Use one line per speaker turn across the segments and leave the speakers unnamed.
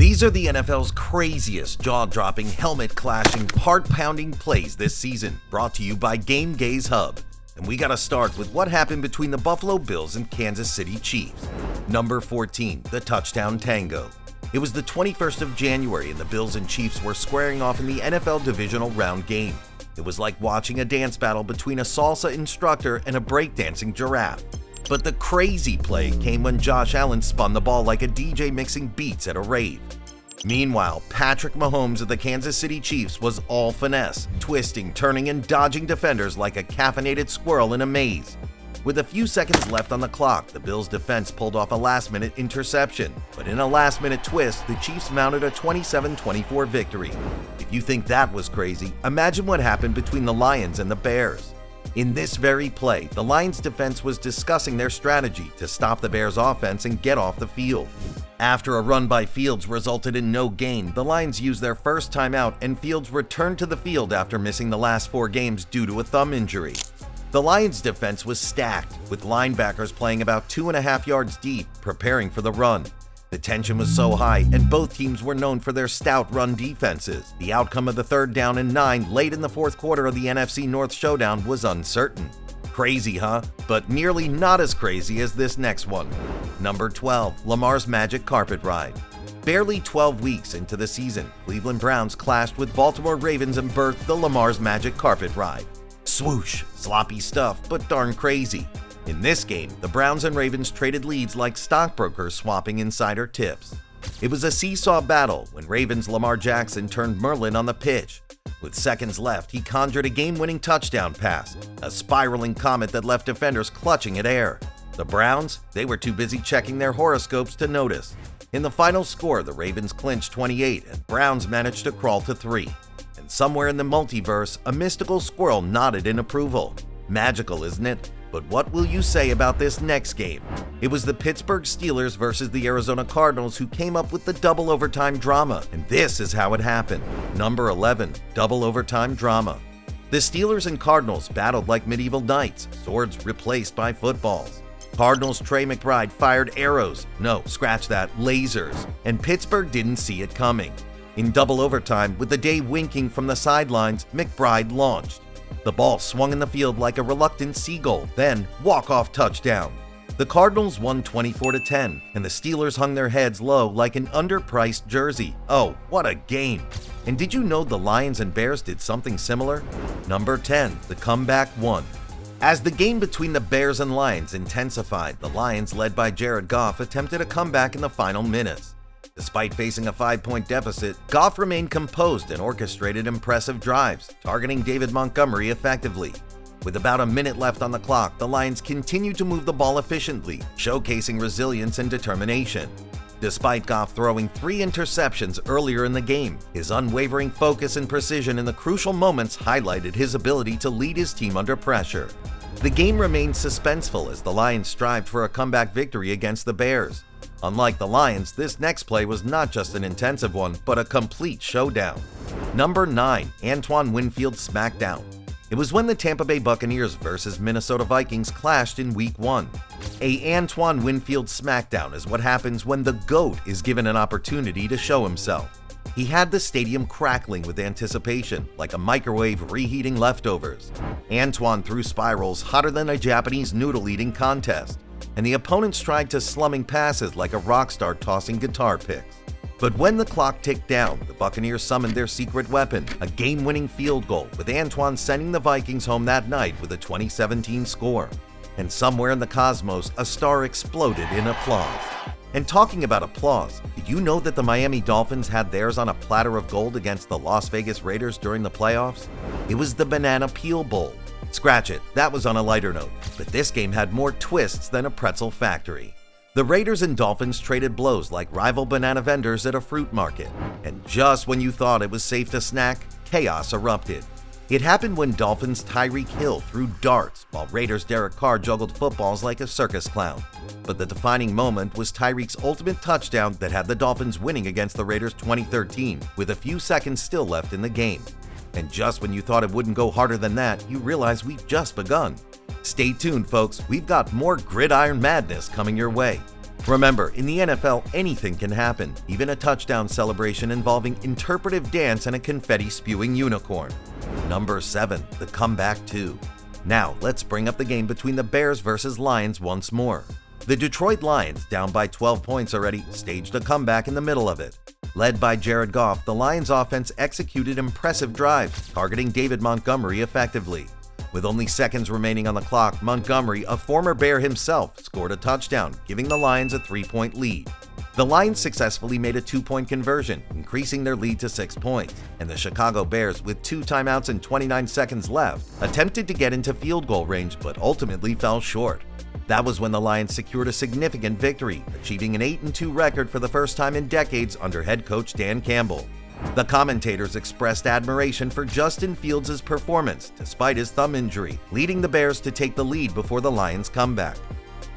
These are the NFL's craziest, jaw-dropping, helmet-clashing, heart-pounding plays this season, brought to you by GameGaze Hub. And we gotta start with what happened between the Buffalo Bills and Kansas City Chiefs. Number 14, the touchdown tango. It was the 21st of January and the Bills and Chiefs were squaring off in the NFL divisional round game. It was like watching a dance battle between a salsa instructor and a breakdancing giraffe. But the crazy play came when Josh Allen spun the ball like a DJ mixing beats at a rave. Meanwhile, Patrick Mahomes of the Kansas City Chiefs was all finesse, twisting, turning, and dodging defenders like a caffeinated squirrel in a maze. With a few seconds left on the clock, the Bills' defense pulled off a last-minute interception, but in a last-minute twist, the Chiefs mounted a 27-24 victory. If you think that was crazy, imagine what happened between the Lions and the Bears. In this very play, the Lions' defense was discussing their strategy to stop the Bears' offense and get off the field. After a run by Fields resulted in no gain, the Lions used their first timeout and Fields returned to the field after missing the last 4 games due to a thumb injury. The Lions' defense was stacked, with linebackers playing about 2.5 yards deep, preparing for the run. The tension was so high, and both teams were known for their stout run defenses. The outcome of the 3rd down and 9 late in the 4th quarter of the NFC North Showdown was uncertain. Crazy, huh? But nearly not as crazy as this next one. Number 12, Lamar's magic carpet ride. Barely 12 weeks into the season, Cleveland Browns clashed with Baltimore Ravens and birthed the Lamar's magic carpet ride. Swoosh, sloppy stuff, but darn crazy. In this game, the Browns and Ravens traded leads like stockbrokers swapping insider tips. It was a seesaw battle when Ravens' Lamar Jackson turned Merlin on the pitch. With seconds left, he conjured a game-winning touchdown pass, a spiraling comet that left defenders clutching at air. The Browns, they were too busy checking their horoscopes to notice. In the final score, the Ravens clinched 28 and Browns managed to crawl to 3. And somewhere in the multiverse, a mystical squirrel nodded in approval. Magical, isn't it? But what will you say about this next game? It was the Pittsburgh Steelers versus the Arizona Cardinals who came up with the double overtime drama, and this is how it happened. Number 11, double overtime drama. The Steelers and Cardinals battled like medieval knights, swords replaced by footballs. Cardinals' Trey McBride fired arrows, no, scratch that, lasers, and Pittsburgh didn't see it coming. In double overtime, with the day winking from the sidelines, McBride launched. The ball swung in the field like a reluctant seagull, then walk-off touchdown. The Cardinals won 24-10, and the Steelers hung their heads low like an underpriced jersey. Oh, what a game! And did you know the Lions and Bears did something similar? Number 10, the comeback won. As the game between the Bears and Lions intensified, the Lions, led by Jared Goff, attempted a comeback in the final minutes. Despite facing a 5-point deficit, Goff remained composed and orchestrated impressive drives, targeting David Montgomery effectively. With about a minute left on the clock, the Lions continued to move the ball efficiently, showcasing resilience and determination. Despite Goff throwing 3 interceptions earlier in the game, his unwavering focus and precision in the crucial moments highlighted his ability to lead his team under pressure. The game remained suspenseful as the Lions strived for a comeback victory against the Bears. Unlike the Lions, this next play was not just an intensive one, but a complete showdown. Number 9, Antoine Winfield smackdown. It was when the Tampa Bay Buccaneers versus Minnesota Vikings clashed in Week 1. A Antoine Winfield smackdown is what happens when the GOAT is given an opportunity to show himself. He had the stadium crackling with anticipation, like a microwave reheating leftovers. Antoine threw spirals hotter than a Japanese noodle eating contest, and the opponents tried to slumming passes like a rock star tossing guitar picks. But when the clock ticked down, the Buccaneers summoned their secret weapon, a game-winning field goal, with Antoine sending the Vikings home that night with a 2017 score. And somewhere in the cosmos, a star exploded in applause. And talking about applause, did you know that the Miami Dolphins had theirs on a platter of gold against the Las Vegas Raiders during the playoffs? It was the Banana Peel Bowl. Scratch it, that was on a lighter note, but this game had more twists than a pretzel factory. The Raiders and Dolphins traded blows like rival banana vendors at a fruit market, and just when you thought it was safe to snack, chaos erupted. It happened when Dolphins' Tyreek Hill threw darts while Raiders' Derek Carr juggled footballs like a circus clown. But the defining moment was Tyreek's ultimate touchdown that had the Dolphins winning against the Raiders 2013 with a few seconds still left in the game. And just when you thought it wouldn't go harder than that, you realize we've just begun. Stay tuned, folks. We've got more gridiron madness coming your way. Remember, in the NFL, anything can happen, even a touchdown celebration involving interpretive dance and a confetti-spewing unicorn. Number 7. The Comeback 2. Now, let's bring up the game between the Bears versus Lions once more. The Detroit Lions, down by 12 points already, staged a comeback in the middle of it. Led by Jared Goff, the Lions offense executed impressive drives, targeting David Montgomery effectively. With only seconds remaining on the clock, Montgomery, a former Bear himself, scored a touchdown, giving the Lions a 3-point lead. The Lions successfully made a 2-point conversion, increasing their lead to 6 points, and the Chicago Bears, with 2 timeouts and 29 seconds left, attempted to get into field goal range but ultimately fell short. That was when the Lions secured a significant victory, achieving an 8-2 record for the first time in decades under head coach Dan Campbell. The commentators expressed admiration for Justin Fields' performance despite his thumb injury, leading the Bears to take the lead before the Lions' comeback.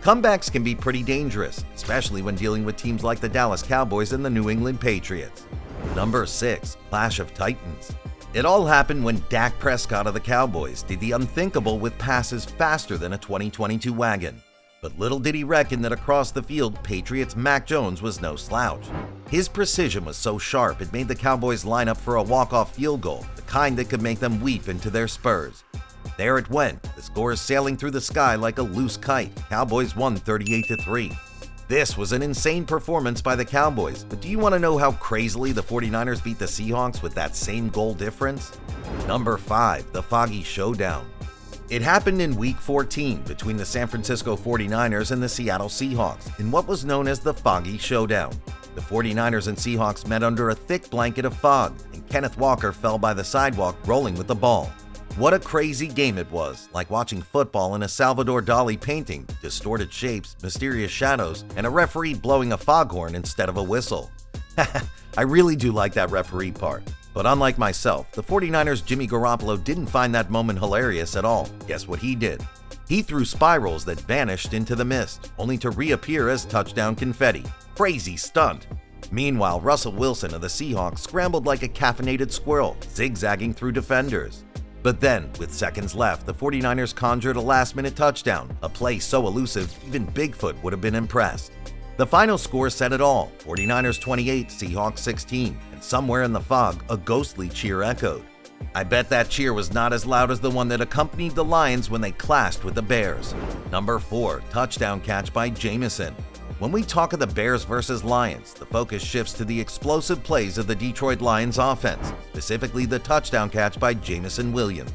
Comebacks can be pretty dangerous, especially when dealing with teams like the Dallas Cowboys and the New England Patriots. Number 6. Clash of Titans. It all happened when Dak Prescott of the Cowboys did the unthinkable with passes faster than a 2022 wagon. But little did he reckon that across the field, Patriots' Mac Jones was no slouch. His precision was so sharp it made the Cowboys line up for a walk-off field goal, the kind that could make them weep into their spurs. There it went, the scores sailing through the sky like a loose kite. Cowboys won 38-3. This was an insane performance by the Cowboys, but do you want to know how crazily the 49ers beat the Seahawks with that same goal difference? Number 5. The Foggy Showdown. It happened in Week 14 between the San Francisco 49ers and the Seattle Seahawks in what was known as the Foggy Showdown. The 49ers and Seahawks met under a thick blanket of fog, and Kenneth Walker fell by the sidewalk rolling with the ball. What a crazy game it was, like watching football in a Salvador Dali painting, distorted shapes, mysterious shadows, and a referee blowing a foghorn instead of a whistle. I really do like that referee part. But unlike myself, the 49ers' Jimmy Garoppolo didn't find that moment hilarious at all. Guess what he did? He threw spirals that vanished into the mist, only to reappear as touchdown confetti. Crazy stunt. Meanwhile, Russell Wilson of the Seahawks scrambled like a caffeinated squirrel, zigzagging through defenders. But then, with seconds left, the 49ers conjured a last-minute touchdown, a play so elusive even Bigfoot would have been impressed. The final score said it all, 49ers 28, Seahawks 16, and somewhere in the fog, a ghostly cheer echoed. I bet that cheer was not as loud as the one that accompanied the Lions when they clashed with the Bears. Number 4, touchdown catch by Jameson. When we talk of the Bears versus Lions, the focus shifts to the explosive plays of the Detroit Lions offense, specifically the touchdown catch by Jameson Williams.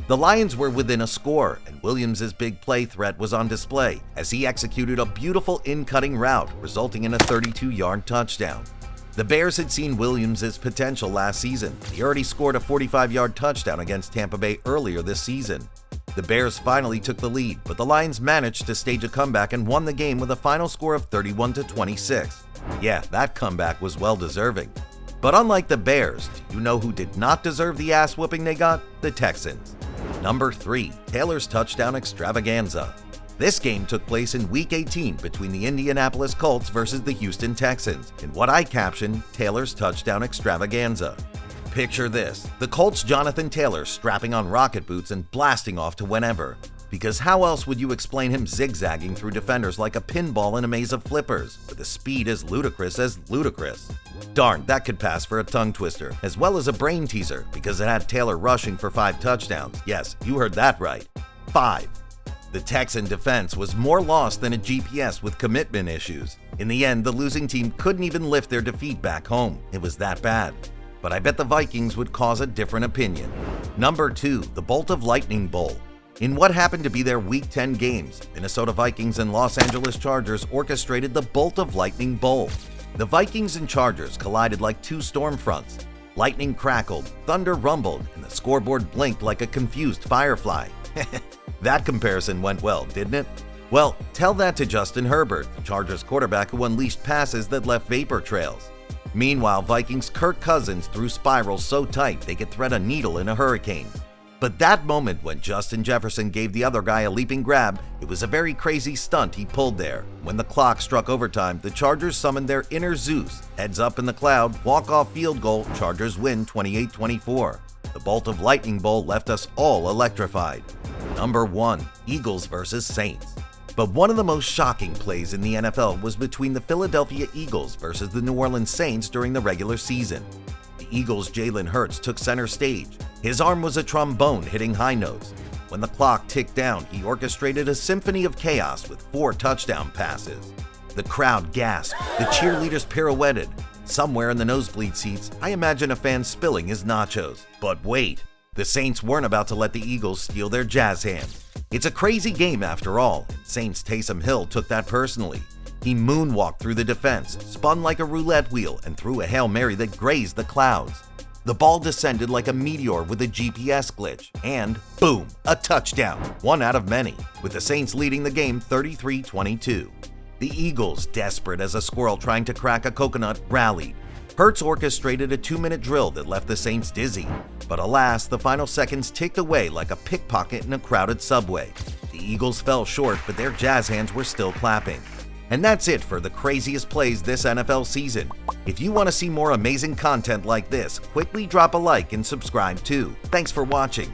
The Lions were within a score, and Williams' big play threat was on display as he executed a beautiful in-cutting route, resulting in a 32-yard touchdown. The Bears had seen Williams' potential last season. He already scored a 45-yard touchdown against Tampa Bay earlier this season. The Bears finally took the lead, but the Lions managed to stage a comeback and won the game with a final score of 31-26. Yeah, that comeback was well-deserving. But unlike the Bears, do you know who did not deserve the ass-whooping they got? The Texans. Number 3, Taylor's touchdown extravaganza. This game took place in Week 18 between the Indianapolis Colts versus the Houston Texans, in what I captioned Taylor's touchdown extravaganza. Picture this, the Colts' Jonathan Taylor strapping on rocket boots and blasting off to whenever. Because how else would you explain him zigzagging through defenders like a pinball in a maze of flippers, with a speed as ludicrous? Darn, that could pass for a tongue twister, as well as a brain teaser, because it had Taylor rushing for 5 touchdowns. Yes, you heard that right. 5. The Texan defense was more lost than a GPS with commitment issues. In the end, the losing team couldn't even lift their defeat back home. It was that bad. But I bet the Vikings would cause a different opinion. Number 2, the Bolt of Lightning Bowl. In what happened to be their Week 10 games, Minnesota Vikings and Los Angeles Chargers orchestrated the Bolt of Lightning Bowl. The Vikings and Chargers collided like two storm fronts. Lightning crackled, thunder rumbled, and the scoreboard blinked like a confused firefly. That comparison went well, didn't it? Well, tell that to Justin Herbert, the Chargers quarterback who unleashed passes that left vapor trails. Meanwhile, Vikings' Kirk Cousins threw spirals so tight they could thread a needle in a hurricane. But that moment when Justin Jefferson gave the other guy a leaping grab, it was a very crazy stunt he pulled there. When the clock struck overtime, the Chargers summoned their inner Zeus. Heads up in the cloud, walk-off field goal, Chargers win 28-24. The Bolt of Lightning Bowl left us all electrified. Number 1, Eagles versus Saints. But one of the most shocking plays in the NFL was between the Philadelphia Eagles versus the New Orleans Saints during the regular season. The Eagles' Jalen Hurts took center stage. His arm was a trombone hitting high notes. When the clock ticked down, he orchestrated a symphony of chaos with 4 touchdown passes. The crowd gasped, the cheerleaders pirouetted. Somewhere in the nosebleed seats, I imagine a fan spilling his nachos. But wait, the Saints weren't about to let the Eagles steal their jazz hands. It's a crazy game after all, and Saints Taysom Hill took that personally. He moonwalked through the defense, spun like a roulette wheel, and threw a Hail Mary that grazed the clouds. The ball descended like a meteor with a GPS glitch, and boom, a touchdown, one out of many, with the Saints leading the game 33-22. The Eagles, desperate as a squirrel trying to crack a coconut, rallied. Hurts orchestrated a 2-minute drill that left the Saints dizzy. But alas, the final seconds ticked away like a pickpocket in a crowded subway. The Eagles fell short, but their jazz hands were still clapping. And that's it for the craziest plays this NFL season. If you want to see more amazing content like this, quickly drop a like and subscribe too. Thanks for watching.